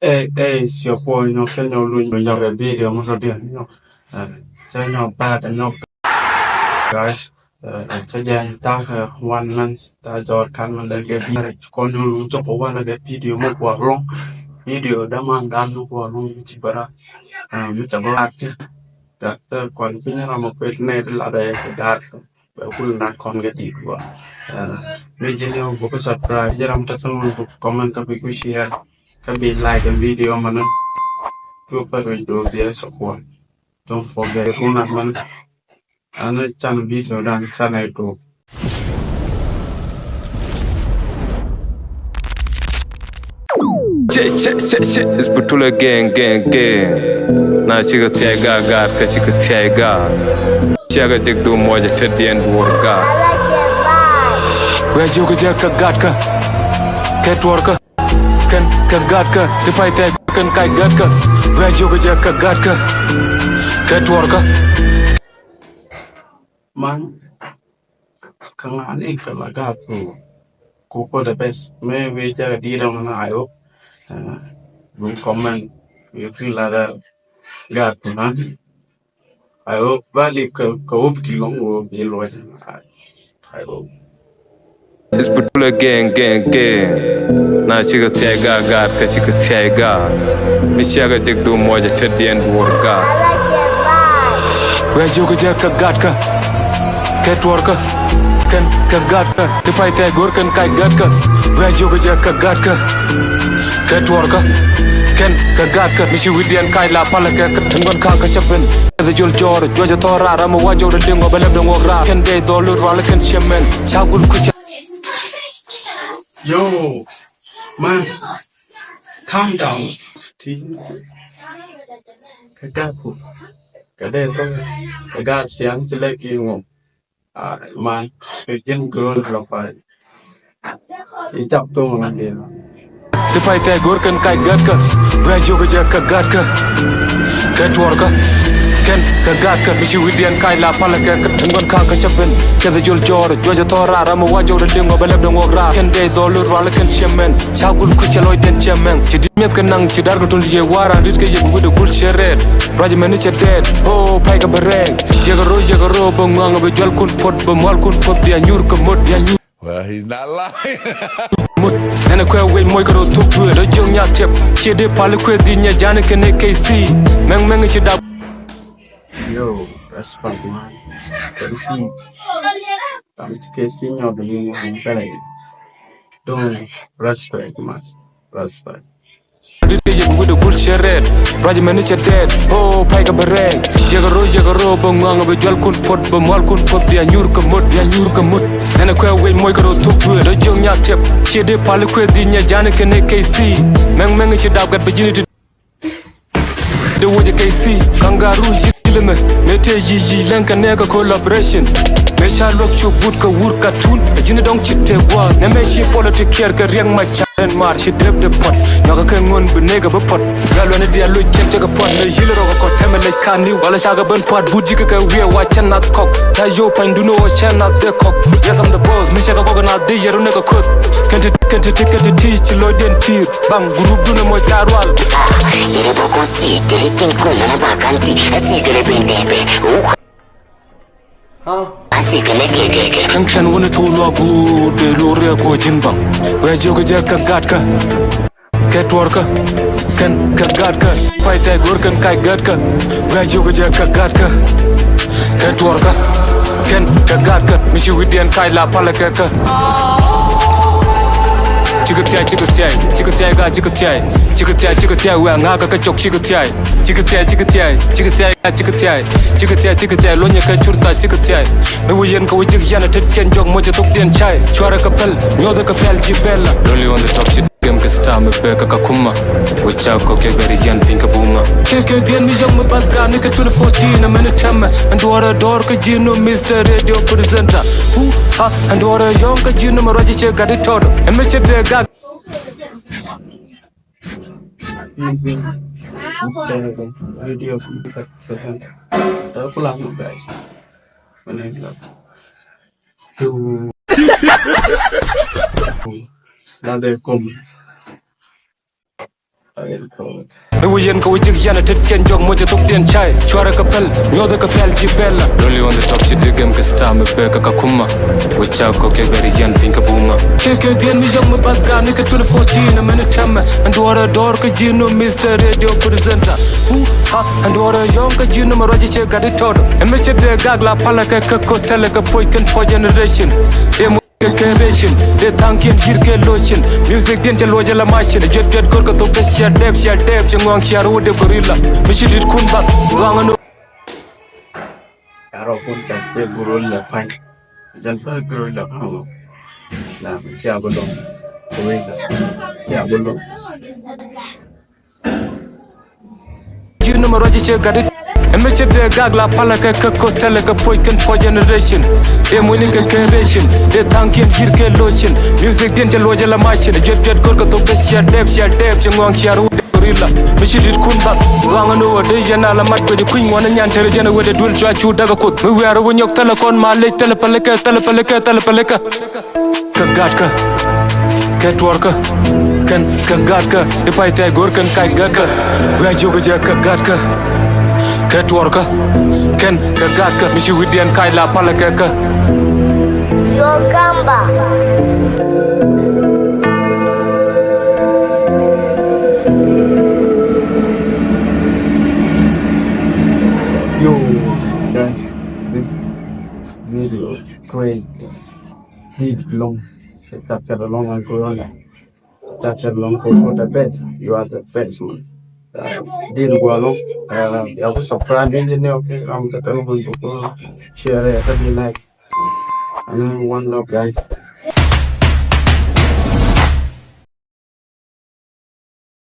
Siyo po nyo kenyo lu nyo video mo so dia nyo. Cha nyo ba ta nyo guys. Cha jan ta 1 month ta jot kan man le ke bi ko nyo lu cho ko wa le video mo ko long. Video da man dan lu ko long ti bara. Mi ta ba ke. Ta ta kon pi na mo pe ne la de ga ba ku na kon ga di ko. Mi jeni ko ko subscribe jaram ta tun ko comment ka bi ku share. Can be like and video man. Go for video there support. Don't forget runa man. Ana channel video dan channel to. It's Butula gang. Na chiga tiaga Gaatka chiga tiaga. Chiaga jigdu moja tedien worka. Where you go Gaatka? Ket worka. Kan Gaatka, di pai tai kan kai Gaatka. Where you go Gaatka? Ket worka. Man, kang ani kala Gaatka. Koko Debest. Me we jaga di dam na ayo. Lu comment. We feel like Gaatka man. Ayo balik ke ubti long wo belo ayo. It's Butula gang. Na chiga tiaga Gaatka chiga tiaga. Mishiaga jigdu moja tedien worka. Where you go Gaatka? Ket worka. Kan Gaatka, di pai tai kan kai Gaatka. Where you go Gaatka? Ket worka. Kan Gaatka, mishi widian kai la palaka katungan ka kachapen. The jol jor, joja tora ramu wajo de dingo balab de ngogra. Kan de dolur wala kan shemen. Sagul kusha. Yo, man, calm down. Kagaku, kadeto, kagat siang jelek yung man, kajin girl lapay. Ijak tu mga dia. Di pai tai kan kai Gaatka. Where you go Gaatka? Ket worka. Kan Gaatka, mishi widian kai la palaka katungan ka kachapen. The jol jor, joja tora ramu wajo de dingo balab de ngogra. Kan de dolur wala kan shemen. Sagul kusha loy den chemen. Chidi met kan nang chidar ko tul je wara dit ke je gude gul sheret. Raja meni chedet. Oh pai ka bereng. Jegaro bangang be jol kun pot be mal kun pot dia nyur ke mod dia nyur. Well, he's not lying. Mut nana kwe we moy garo to bu do jong nya tep. Chede pal kwe di nya jane ke ne KC. Meng chida. Yo, respect man. KC. Kami KC nyo demi ang pelay. Don't respect man. Respect. Dije gude gul sheret. Raja meni chedet. Oh pai ka bereng. Jegaro bangang be jol kun pot be mal kun pot dia nyur ke mod. Nana kwe we moy garo to bu do jong nya tep. Chede pal kwe di nya jane ke ne KC. Meng chida gat be jini de woje KC. Kangaroo yilme mete yi lenka nega collaboration. Me shalok chu but ka wur ka tun. Jini dong chitte wa. Ne me shi politic care ka riang ma charen mar shi deb de pot. Nyoka ke ngon be nega be pot. Galwa ne dia loy ken tega pot. Me yilro ko temele kani wala shaga ben pot. Buji ka we wa chenat kok. Ta yo panduno o chenat de kok. Yes I'm the boss. Me shaga ko na de yeru nega kut. Kente teach loy den pir. Bang group du ne mo tarwal. Ire boko si tere kin kuna na bakanti. Asi gele bendebe. Asi gele gege. Kan wani tolo bu de lore ko jinbang. Where you go Gaatka? Ket worka. Kan Gaatka. Pai tai kan kai Gaatka. Where you go Gaatka? Ket worka. Kan Gaatka. Mishi widian kai la palaka ka. Chikatiai we ngaka ka chok chikatiai lonya ka churta chikatiai me wuyen ka wujik yana tet ken jog moja tok den chai chwara ka pel nyoda ka pel jibella only on the top shit game ka star me beka ka kuma wicha ko ke beri jan pinka buma ke bien mi jog me bad ga ni ka 2014 amene temme andora dor ka jino Mr Radio presenter hu ha andora yong ka jino maraji che gadi todo emeche de ga Easy. Instead of video second. Pulang guys. Menengok. Nanti kom. Very cool. Nuyen ko wajik yana tet ken jog moja tok den chai chwara kapel nyoda kapel jibella Rolly on the top she dig em ke star me beka kakuma Wicha ko ke very yen pinka buma Keke bien mi jog me badga nika 2014 a minute time and wara door ka jino Mr. Radio presenter and wara young ka jino maraji che gadi todo and me che de gagla pala ka ko tele ka poiken po generation Generation, they thank you here ke lotion. Music den che loja la machine. Jet gor ka to be share dep changwang share wo de gorilla. Mishi dit kun bak duanga no. Karo pun capek gorilla fine. Jangan gorilla kamu. Nah, siapa belum? Gorilla. Siapa belum? You know maraji che gadi and me che de gagla pala ka ko tele ka poiken po generation. They money ka generation. They thank you here ke lotion. Music den che loja la machine. Jet gor ka to be share dep changwang share wo de gorilla. Mishi dit kun bak duanga no de yana la mat ko je kuñ wona ñaan tere jena wede dul chu daga ko mi wéro wo ñok tele kon ma lej tele paleka ka Gaatka ke tworka kan ka Gaatka de fay tay gor kan kay Gaatka wa joga je ka Gaatka ke tworka kan ka Gaatka mi ci widien kay la paleka ka Yo gamba Yo, guys, this video great. Did long. Chapter long and Corona. Chapter long for the best. You are the best man. Did go along. I was surprised in the new. I'm the telephone to share it every night. And one love, guys.